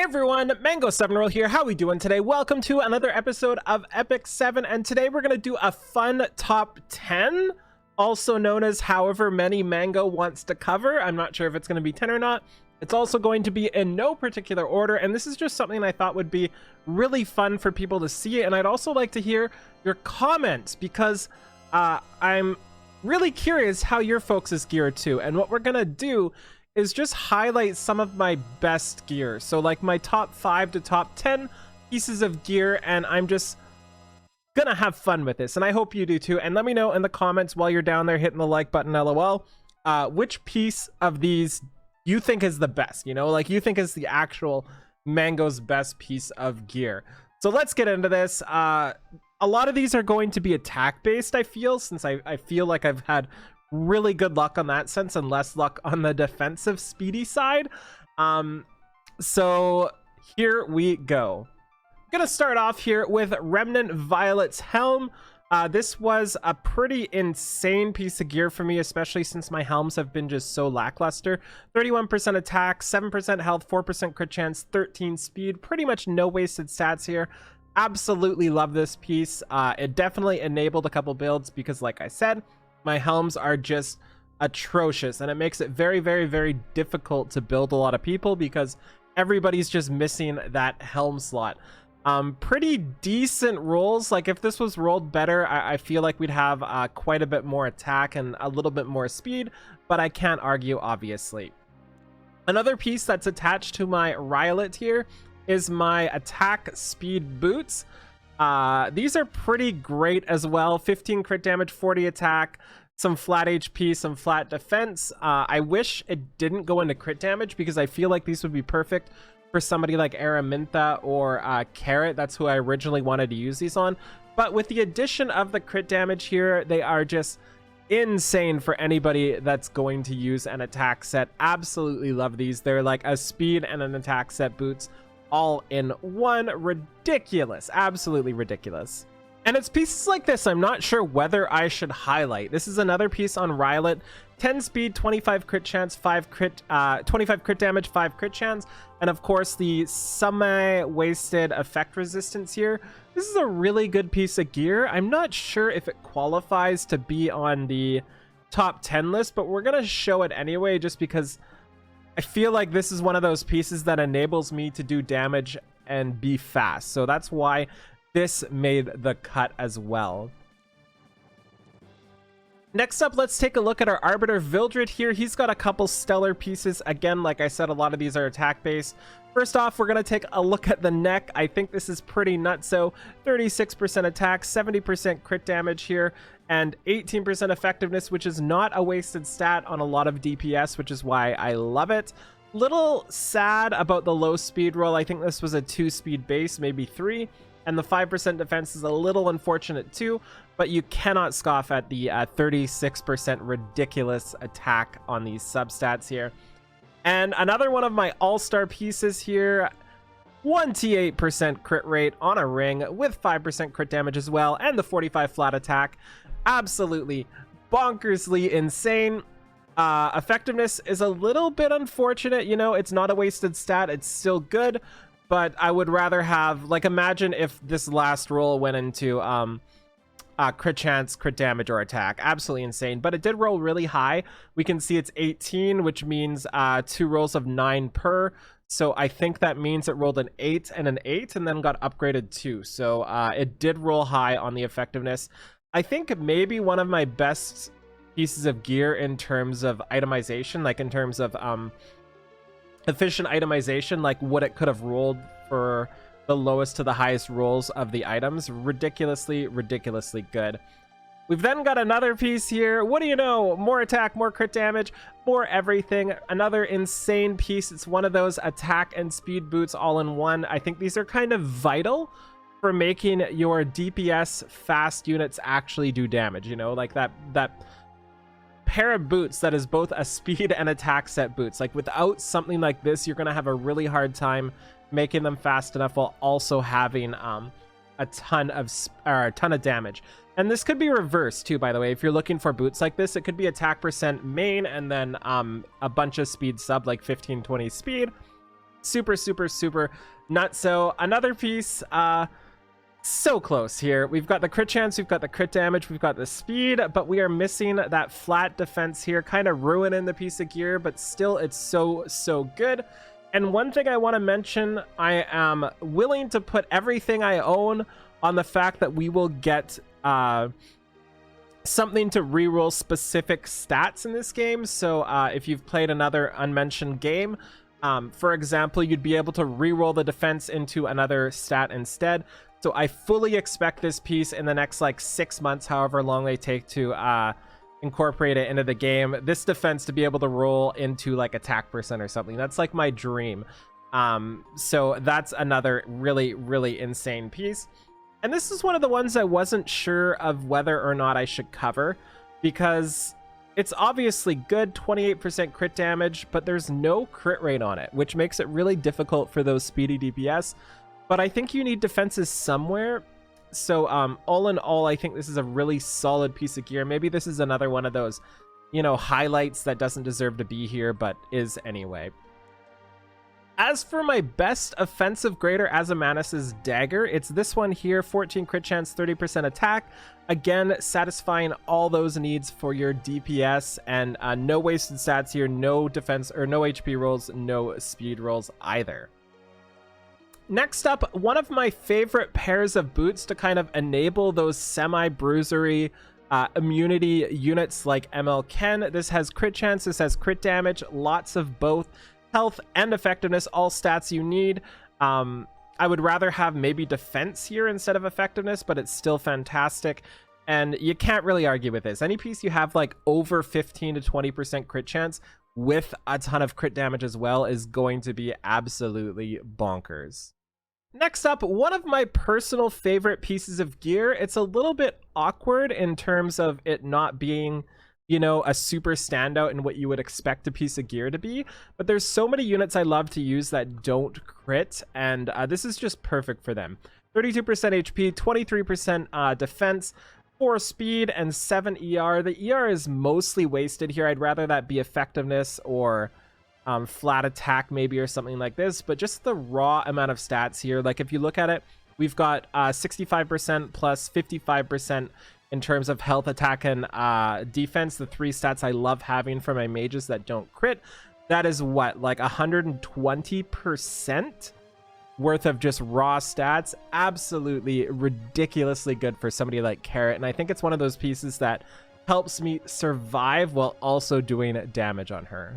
Everyone, Mango7roll here. How we doing today? Welcome to another episode of Epic 7, and today we're going to do a fun top 10, also known as however many Mango wants to cover. I'm not sure if it's going to be 10 or not. It's also going to be in no particular order, and this is just something I thought would be really fun for people to see, and I'd also like to hear your comments, because I'm really curious how your folks is geared too, and what we're going to do is just highlight some of my best gear. So like my top 5 to top 10 pieces of gear, and I'm just gonna have fun with this, and I hope you do too. And let me know in the comments while you're down there hitting the like button, lol, which piece of these you think is the best, you know, like you think is the actual Mango's best piece of gear. So let's get into this. A lot of these are going to be attack based, I feel, since I feel like I've had really good luck on that sense and less luck on the defensive speedy side. So here we go. I'm gonna start off here with Remnant Violet's helm. This was a pretty insane piece of gear for me, especially since my helms have been just so lackluster. 31% attack, 7% health, 4% crit chance, 13 speed, pretty much no wasted stats here. Absolutely love this piece. It definitely enabled a couple builds because, like I said, my helms are just atrocious, and it makes it very, very, very difficult to build a lot of people because everybody's just missing that helm slot. Pretty decent rolls. Like if this was rolled better, I feel like we'd have quite a bit more attack and a little bit more speed, but I can't argue, obviously. Another piece that's attached to my Violet here is my attack speed boots. These are pretty great as well. 15 crit damage, 40 attack, some flat HP, some flat defense. I wish it didn't go into crit damage because I feel like these would be perfect for somebody like Araminta or Carrot. That's who I originally wanted to use these on. But with the addition of the crit damage here, they are just insane for anybody that's going to use an attack set. Absolutely love these. They're like a speed and an attack set boots all in one. Ridiculous, absolutely ridiculous. And it's pieces like this I'm not sure whether I should highlight. This is another piece on Violet. 10 speed, 25 crit chance, 25 crit damage, 5 crit chance, and of course the semi-wasted effect resistance here. This is a really good piece of gear. I'm not sure if it qualifies to be on the top 10 list, but we're gonna show it anyway just because I feel like this is one of those pieces that enables me to do damage and be fast. So that's why this made the cut as well. Next up, let's take a look at our Arbiter Vildred here. He's got a couple stellar pieces. Again, like I said, a lot of these are attack based. First off, we're going to take a look at the neck. I think this is pretty nutso. 36% attack, 70% crit damage here, and 18% effectiveness, which is not a wasted stat on a lot of DPS, which is why I love it. Little sad about the low speed roll. I think this was a 2-speed base, maybe 3. And the 5% defense is a little unfortunate too, but you cannot scoff at the 36% ridiculous attack on these substats here. And another one of my all-star pieces here, 28% crit rate on a ring with 5% crit damage as well, and the 45 flat attack. Absolutely bonkersly insane. Effectiveness is a little bit unfortunate, you know, it's not a wasted stat, it's still good. But I would rather have, like, imagine if this last roll went into crit chance, crit damage, or attack. Absolutely insane. But it did roll really high. We can see it's 18, which means 2 rolls of 9 per. So I think that means it rolled an 8 and an 8 and then got upgraded too. So it did roll high on the effectiveness. I think maybe one of my best pieces of gear in terms of itemization, like in terms of efficient itemization, like what it could have rolled for the lowest to the highest rolls of the items. Ridiculously good. We've then got another piece here. What do you know? More attack, more crit damage, more everything. Another insane piece. It's one of those attack and speed boots all in one. I think these are kind of vital for making your DPS fast units actually do damage, you know, like that pair of boots that is both a speed and attack set boots. Like without something like this, you're gonna have a really hard time making them fast enough while also having a ton of damage. And this could be reversed too, by the way. If you're looking for boots like this, it could be attack percent main and then a bunch of speed sub, like 15-20 speed, Super, super, super nutso. Another piece, so close here. We've got the crit chance, we've got the crit damage, we've got the speed, but we are missing that flat defense here, kind of ruining the piece of gear, but still it's so, so good. And one thing I want to mention, I am willing to put everything I own on the fact that we will get something to reroll specific stats in this game. So if you've played another unmentioned game, for example, you'd be able to reroll the defense into another stat instead. So I fully expect this piece in the next like 6 months, however long they take to incorporate it into the game, this defense to be able to roll into like attack percent or something. That's like my dream. So that's another really, really insane piece. And this is one of the ones I wasn't sure of whether or not I should cover, because it's obviously good, 28% crit damage, but there's no crit rate on it, which makes it really difficult for those speedy DPS. But I think you need defenses somewhere. So all in all, I think this is a really solid piece of gear. Maybe this is another one of those, you know, highlights that doesn't deserve to be here, but is anyway. As for my best offensive Greater Azamanas's dagger, it's this one here, 14 crit chance, 30% attack. Again, satisfying all those needs for your DPS, and no wasted stats here, no defense or no HP rolls, no speed rolls either. Next up, one of my favorite pairs of boots to kind of enable those semi-bruisery immunity units like ML Ken. This has crit chance, this has crit damage, lots of both health and effectiveness, all stats you need. I would rather have maybe defense here instead of effectiveness, but it's still fantastic. And you can't really argue with this. Any piece you have like over 15 to 20% crit chance with a ton of crit damage as well is going to be absolutely bonkers. Next up, one of my personal favorite pieces of gear. It's a little bit awkward in terms of it not being, you know, a super standout in what you would expect a piece of gear to be, but there's so many units I love to use that don't crit, and this is just perfect for them. 32% HP, 23% defense, 4 speed, and 7 ER. The ER is mostly wasted here. I'd rather that be effectiveness or flat attack maybe, or something like this, but just the raw amount of stats here, like if you look at it, we've got 65% plus 55% in terms of health, attack, and defense, the 3 stats I love having for my mages that don't crit. That is what, like 120% worth of just raw stats. Absolutely ridiculously good for somebody like Carrot, and I think it's one of those pieces that helps me survive while also doing damage on her.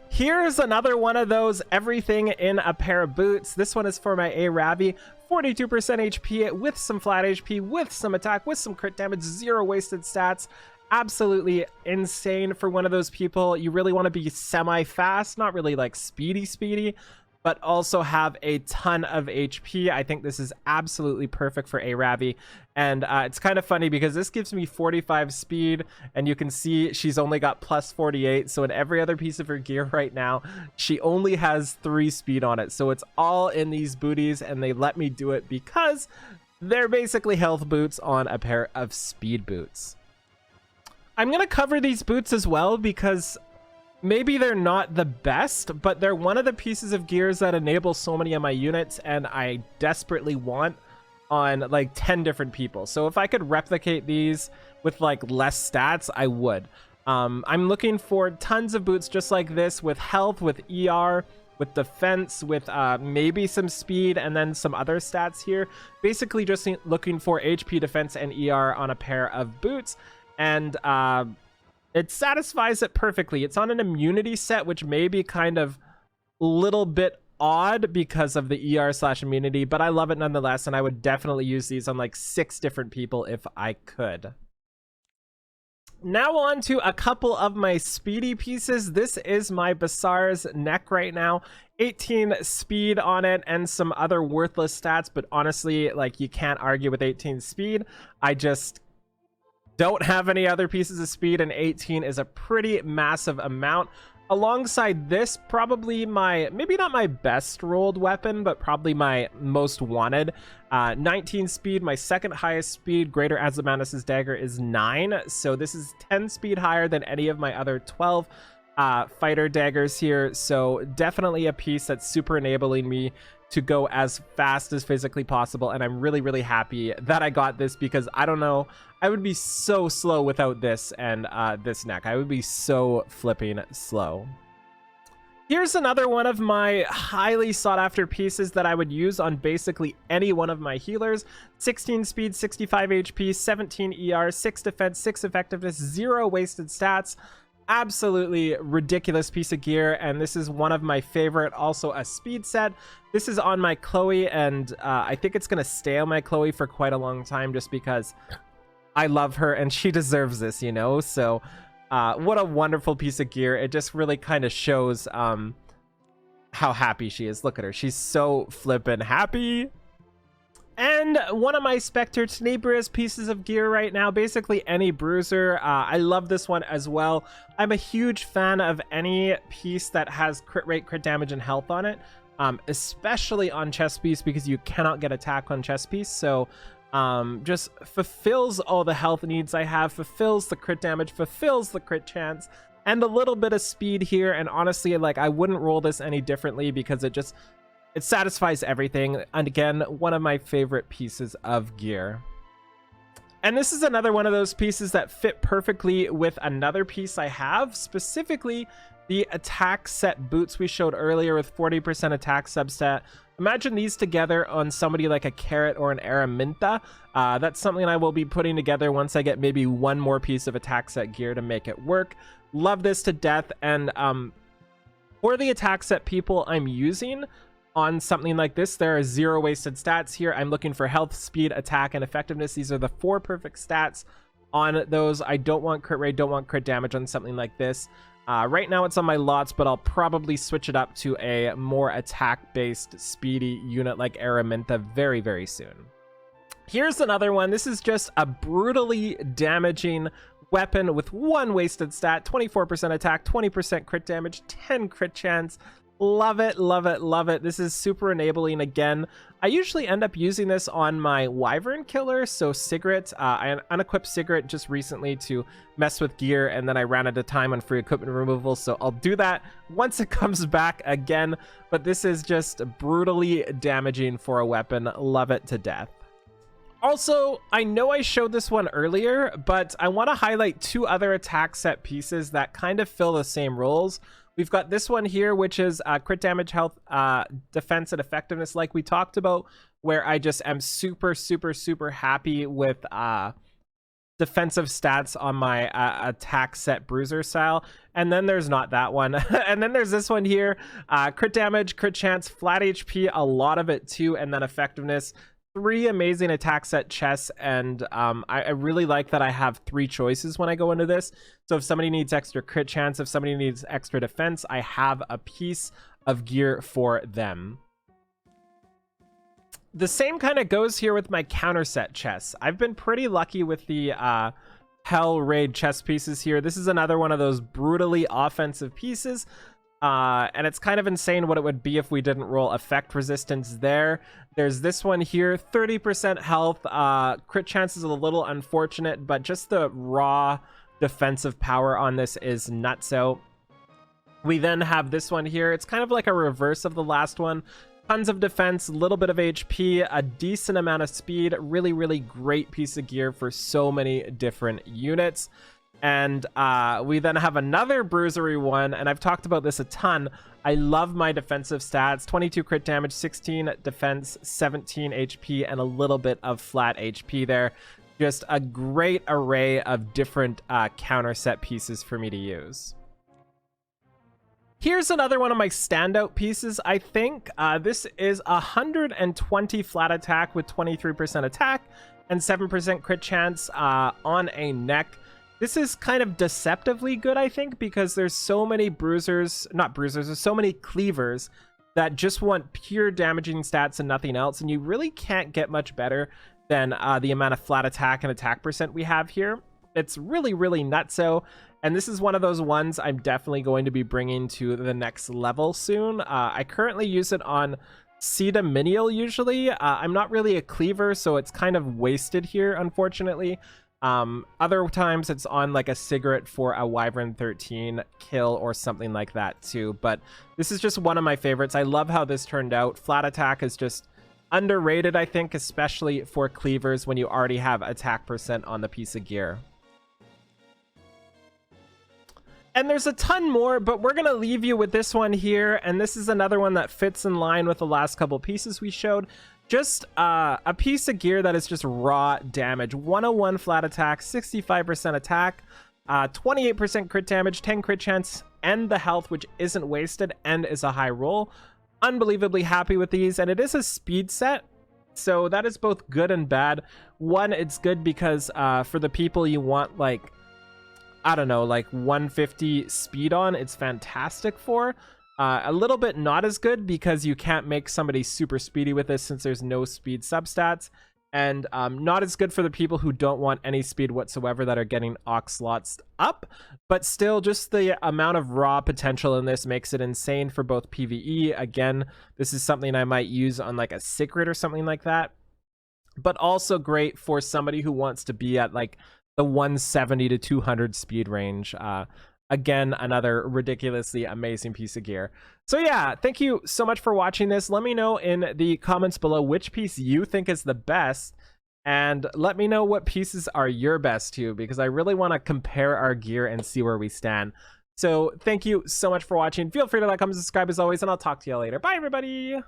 Here's another one of those everything in a pair of boots. This one is for my A-Ravi. 42% HP with some flat HP, with some attack, with some crit damage, 0 wasted stats. Absolutely insane for one of those people. You really want to be semi-fast, not really like speedy, but also have a ton of HP. I think this is absolutely perfect for A-Ravi. And it's kind of funny because this gives me 45 speed, and you can see she's only got plus 48. So in every other piece of her gear right now, she only has 3 speed on it. So it's all in these booties, and they let me do it because they're basically health boots on a pair of speed boots. I'm going to cover these boots as well because maybe they're not the best, but they're one of the pieces of gears that enable so many of my units, and I desperately want on like 10 different people. So if I could replicate these with like less stats, I would. I'm looking for tons of boots just like this, with health, with ER, with defense, with maybe some speed, and then some other stats here. Basically just looking for HP, defense, and ER on a pair of boots, and it satisfies it perfectly. It's on an immunity set, which may be kind of a little bit odd because of the ER/immunity, but I love it nonetheless, and I would definitely use these on like 6 different people if I could. Now on to a couple of my speedy pieces. This is my Basar's neck right now. 18 speed on it and some other worthless stats, but honestly, like, you can't argue with 18 speed. I just don't have any other pieces of speed, and 18 is a pretty massive amount. Alongside this, probably my, maybe not my best rolled weapon, but probably my most wanted. 19 speed, my second highest speed. Greater Azamanas's dagger is 9, so this is 10 speed higher than any of my other 12 fighter daggers here, so definitely a piece that's super enabling me to go as fast as physically possible, and I'm really, really happy that I got this, because I don't know, I would be so slow without this and this neck. I would be so flipping slow. Here's another one of my highly sought after pieces that I would use on basically any one of my healers. 16 speed, 65 HP, 17 ER, 6 defense, 6 effectiveness, 0 wasted stats. Absolutely ridiculous piece of gear, and this is one of my favorite. Also a speed set. This is on my Chloe, and I think it's gonna stay on my Chloe for quite a long time, just because I love her and she deserves this, you know. So what a wonderful piece of gear. It just really kind of shows how happy she is. Look at her, she's so flippin' happy. And one of my Spectre Tenebra's pieces of gear right now, basically any Bruiser. I love this one as well. I'm a huge fan of any piece that has crit rate, crit damage, and health on it, especially on chest piece, because you cannot get attack on chest piece. So just fulfills all the health needs I have, fulfills the crit damage, fulfills the crit chance, and a little bit of speed here. And honestly, like, I wouldn't roll this any differently, because it satisfies everything. And again, one of my favorite pieces of gear. And this is another one of those pieces that fit perfectly with another piece I have, specifically the attack set boots we showed earlier with 40% attack substat. Imagine these together on somebody like a Carrot or an Araminta. That's something I will be putting together once I get maybe one more piece of attack set gear to make it work. Love this to death. And for the attack set people I'm using on something like this, there are 0 wasted stats here. I'm looking for health, speed, attack, and effectiveness. These are the 4 perfect stats on those. I don't want crit rate, don't want crit damage on something like this. Right now it's on my lots, but I'll probably switch it up to a more attack-based, speedy unit like Araminta very, very soon. Here's another one. This is just a brutally damaging weapon with 1 wasted stat, 24% attack, 20% crit damage, 10 crit chance. Love it, love it, love it. This is super enabling again. I usually end up using this on my Wyvern killer, so Cigarette. I unequipped Cigarette just recently to mess with gear, and then I ran out of time on free equipment removal, so I'll do that once it comes back again. But this is just brutally damaging for a weapon. Love it to death. Also, I know I showed this one earlier, but I want to highlight 2 other attack set pieces that kind of fill the same roles. We've got this one here, which is crit damage, health, defense, and effectiveness, like we talked about, where I just am super, super, super happy with defensive stats on my attack set Bruiser style. And then there's not that one. And then there's this one here, crit damage, crit chance, flat HP, a lot of it too, and then effectiveness. 3 amazing attack set chests, and I really like that I have 3 choices when I go into this. So if somebody needs extra crit chance, if somebody needs extra defense, I have a piece of gear for them. The same kind of goes here with my counter set chests. I've been pretty lucky with the Hell Raid chest pieces here. This is another one of those brutally offensive pieces. And it's kind of insane what it would be if we didn't roll effect resistance there. There's this one here, 30% health. Crit chance is a little unfortunate, but just the raw defensive power on this is nutso. We then have this one here. It's kind of like a reverse of the last one. Tons of defense, a little bit of HP, a decent amount of speed. Really, really great piece of gear for so many different units. And we then have another bruisery one, and I've talked about this a ton. I love my defensive stats: 22 crit damage, 16 defense, 17 HP, and a little bit of flat HP there. Just a great array of different counter set pieces for me to use. Here's another one of my standout pieces, I think. This is 120 flat attack with 23% attack and 7% crit chance on a neck. This is kind of deceptively good, I think, because there's so many there's so many cleavers that just want pure damaging stats and nothing else, and you really can't get much better than the amount of flat attack and attack percent we have here. It's really, really nutso, and this is one of those ones I'm definitely going to be bringing to the next level soon. I currently use it on Sita Minial usually. I'm not really a cleaver, so it's kind of wasted here, unfortunately. Other times it's on like a cigarette for a Wyvern 13 kill or something like that too. But this is just one of my favorites. I love how this turned out. Flat attack is just underrated, I think, especially for cleavers when you already have attack percent on the piece of gear. And there's a ton more, but we're going to leave you with this one here. And this is another one that fits in line with the last couple pieces we showed. Just a piece of gear that is just raw damage. 101 flat attack, 65% attack, 28% crit damage, 10 crit chance, and the health, which isn't wasted and is a high roll. Unbelievably happy with these, and it is a speed set. So that is both good and bad. One, it's good because for the people you want, like, I don't know, like 150 speed on, it's fantastic for. A little bit not as good because you can't make somebody super speedy with this since there's no speed substats. And not as good for the people who don't want any speed whatsoever that are getting Ox slots up. But still, just the amount of raw potential in this makes it insane for both PvE. Again, this is something I might use on like a Secret or something like that. But also great for somebody who wants to be at like the 170 to 200 speed range. Again, another ridiculously amazing piece of gear. So yeah, thank you so much for watching this. Let me know in the comments below which piece you think is the best. And let me know what pieces are your best too, because I really want to compare our gear and see where we stand. So thank you so much for watching. Feel free to like, comment, subscribe as always, and I'll talk to you later. Bye, everybody.